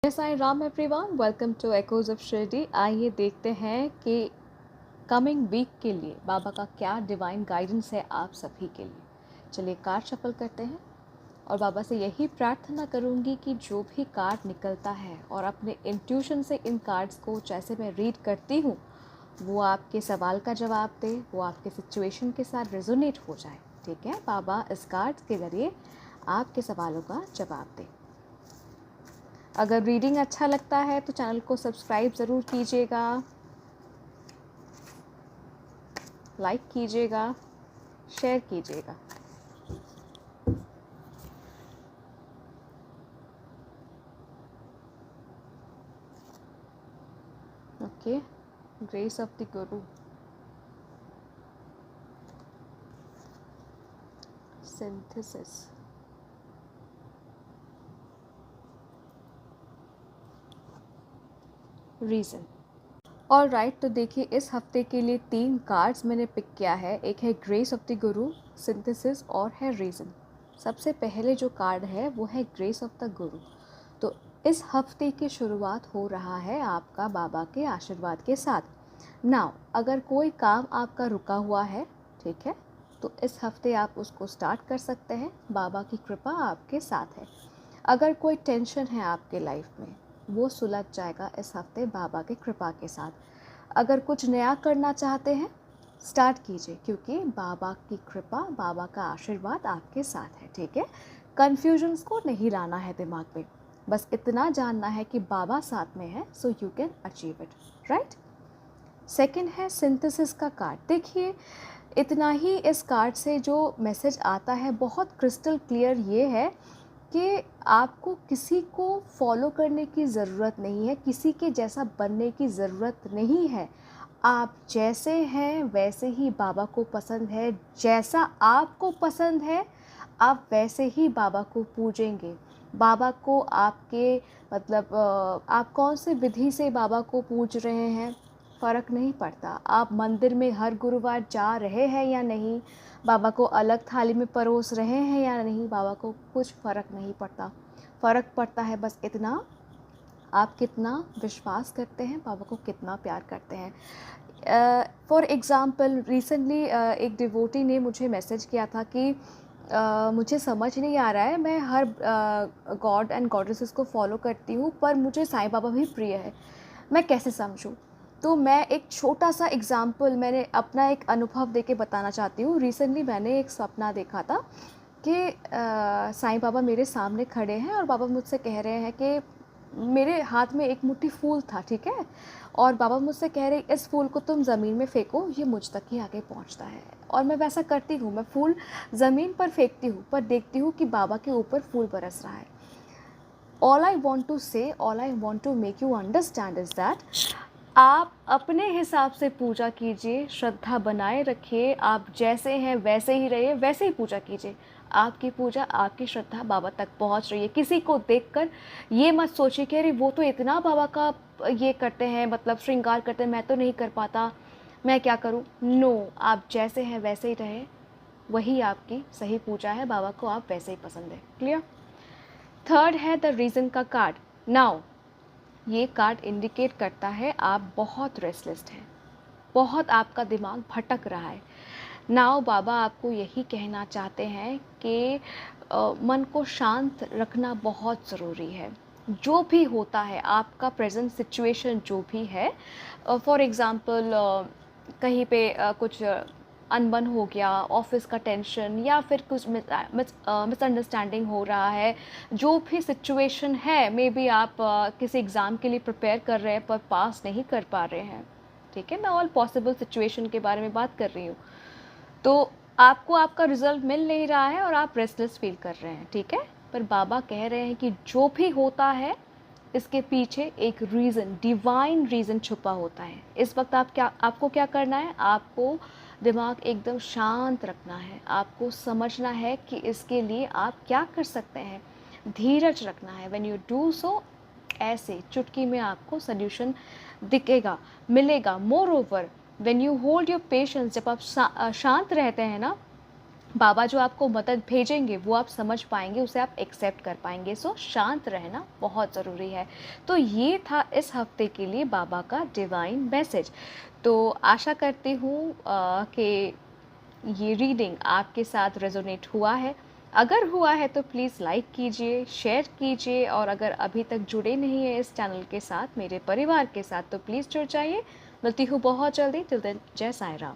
जय Sai Ram everyone, welcome to echoes of Shirdi. आइए देखते हैं कि कमिंग वीक के लिए बाबा का क्या डिवाइन गाइडेंस है आप सभी के लिए। चलिए कार्ड शफल करते हैं और बाबा से यही प्रार्थना करूंगी कि जो भी कार्ड निकलता है और अपने इंट्यूशन से इन कार्ड्स को जैसे मैं रीड करती हूँ वो आपके सवाल का जवाब दे, वो आपके सिचुएशन के साथ रेजोनेट हो जाए। ठीक है, बाबा इस कार्ड्स के ज़रिए आपके सवालों का जवाब दे। अगर रीडिंग अच्छा लगता है तो चैनल को सब्सक्राइब ज़रूर कीजिएगा, लाइक कीजिएगा, शेयर कीजिएगा। Okay, grace of the Guru, synthesis, reason. All right, तो देखिए इस हफ्ते के लिए 3 कार्ड्स मैंने पिक किया है। एक है grace of the Guru, synthesis और है रीज़न। सबसे पहले जो कार्ड है वो है ग्रेस ऑफ द गुरु। तो इस हफ्ते की शुरुआत हो रहा है आपका बाबा के आशीर्वाद के साथ। नाउ अगर कोई काम आपका रुका हुआ है, ठीक है, तो इस हफ्ते आप उसको स्टार्ट कर सकते हैं। बाबा की कृपा आपके साथ है। अगर कोई टेंशन है आपके लाइफ में वो सुलझ जाएगा इस हफ्ते बाबा की कृपा के साथ। अगर कुछ नया करना चाहते हैं स्टार्ट कीजिए, क्योंकि बाबा की कृपा, बाबा का आशीर्वाद आपके साथ है। ठीक है, कन्फ्यूजन्स को नहीं लाना है दिमाग में, बस इतना जानना है कि बाबा साथ में है, so you can achieve it, right. Second है सिंथेसिस का कार्ड। देखिए इतना ही इस कार्ड से जो मैसेज आता है बहुत क्रिस्टल क्लियर ये है कि आपको किसी को फॉलो करने की ज़रूरत नहीं है, किसी के जैसा बनने की ज़रूरत नहीं है। आप जैसे हैं वैसे ही बाबा को पसंद है। जैसा आपको पसंद है आप वैसे ही बाबा को पूजेंगे। बाबा को आपके मतलब आप कौन से विधि से बाबा को पूज रहे हैं फ़र्क नहीं पड़ता। आप मंदिर में हर गुरुवार जा रहे हैं या नहीं, बाबा को अलग थाली में परोस रहे हैं या नहीं, बाबा को कुछ फ़र्क नहीं पड़ता। फ़र्क पड़ता है बस इतना, आप कितना विश्वास करते हैं, बाबा को कितना प्यार करते हैं। फॉर एग्ज़ाम्पल रिसेंटली एक डिवोटी ने मुझे मैसेज किया था कि मुझे समझ नहीं आ रहा है, मैं हर गॉड एंड गॉडेसेस को फॉलो करती हूँ पर मुझे साईं बाबा भी प्रिय है, मैं कैसे समझूँ। तो मैं एक छोटा सा एग्ज़ाम्पल, मैंने अपना एक अनुभव देके बताना चाहती हूँ। रिसेंटली मैंने एक सपना देखा था कि साईं बाबा मेरे सामने खड़े हैं और बाबा मुझसे कह रहे हैं कि मेरे हाथ में एक मुट्ठी फूल था, ठीक है, और बाबा मुझसे कह रहे इस फूल को तुम ज़मीन में फेंको, ये मुझ तक ही आगे पहुंचता है। और मैं वैसा करती हूँ, मैं फूल ज़मीन पर फेंकती हूँ पर देखती हूँ कि बाबा के ऊपर फूल बरस रहा है। All I want to say, all I want to make you understand is that आप अपने हिसाब से पूजा कीजिए, श्रद्धा बनाए रखिए, आप जैसे हैं वैसे ही रहिए, वैसे ही पूजा कीजिए। आपकी पूजा, आपकी श्रद्धा बाबा तक पहुंच रही है। किसी को देखकर ये मत सोचिए कि अरे वो तो इतना बाबा का ये करते हैं, मतलब श्रृंगार करते हैं, मैं तो नहीं कर पाता, मैं क्या करूं। नो, आप जैसे हैं वैसे ही रहे, वही आपकी सही पूजा है। बाबा को आप वैसे ही पसंद है। क्लियर। थर्ड है द रीज़न का कार्ड। नाउ ये कार्ड इंडिकेट करता है आप बहुत रेस्टलेस हैं, बहुत आपका दिमाग भटक रहा है। नाउ बाबा आपको यही कहना चाहते हैं कि मन को शांत रखना बहुत ज़रूरी है। जो भी होता है आपका प्रेजेंट सिचुएशन जो भी है, फॉर एग्ज़ाम्पल कहीं पे कुछ अनबन हो गया, ऑफिस का टेंशन या फिर कुछ मिसअंडरस्टैंडिंग हो रहा है, जो भी सिचुएशन है, मे बी आप किसी एग्ज़ाम के लिए प्रिपेयर कर रहे हैं पर पास नहीं कर पा रहे हैं, ठीक है, मैं ऑल पॉसिबल सिचुएशन के बारे में बात कर रही हूँ। तो आपको आपका रिजल्ट मिल नहीं रहा है और आप रेस्टलेस फील कर रहे हैं, ठीक है, पर बाबा कह रहे हैं कि जो भी होता है इसके पीछे एक रीज़न, डिवाइन रीज़न छुपा होता है। इस वक्त आपको क्या करना है, आपको दिमाग एकदम शांत रखना है, आपको समझना है कि इसके लिए आप क्या कर सकते हैं, धीरज रखना है। व्हेन यू डू सो, ऐसे चुटकी में आपको सल्यूशन दिखेगा, मिलेगा। More over when you hold your patience, जब आप शांत रहते हैं ना, बाबा जो आपको मदद भेजेंगे वो आप समझ पाएंगे, उसे आप एक्सेप्ट कर पाएंगे। सो शांत रहना बहुत ज़रूरी है। तो ये था इस हफ्ते के लिए बाबा का डिवाइन मैसेज। तो आशा करती हूँ कि ये रीडिंग आपके साथ रेजोनेट हुआ है। अगर हुआ है तो प्लीज़ लाइक कीजिए, शेयर कीजिए, और अगर अभी तक जुड़े नहीं हैं इस चैनल के साथ, मेरे परिवार के साथ, तो प्लीज़ जुड़ जाइए। मिलती हूँ बहुत जल्दी। टिल देन, जय साईं राम।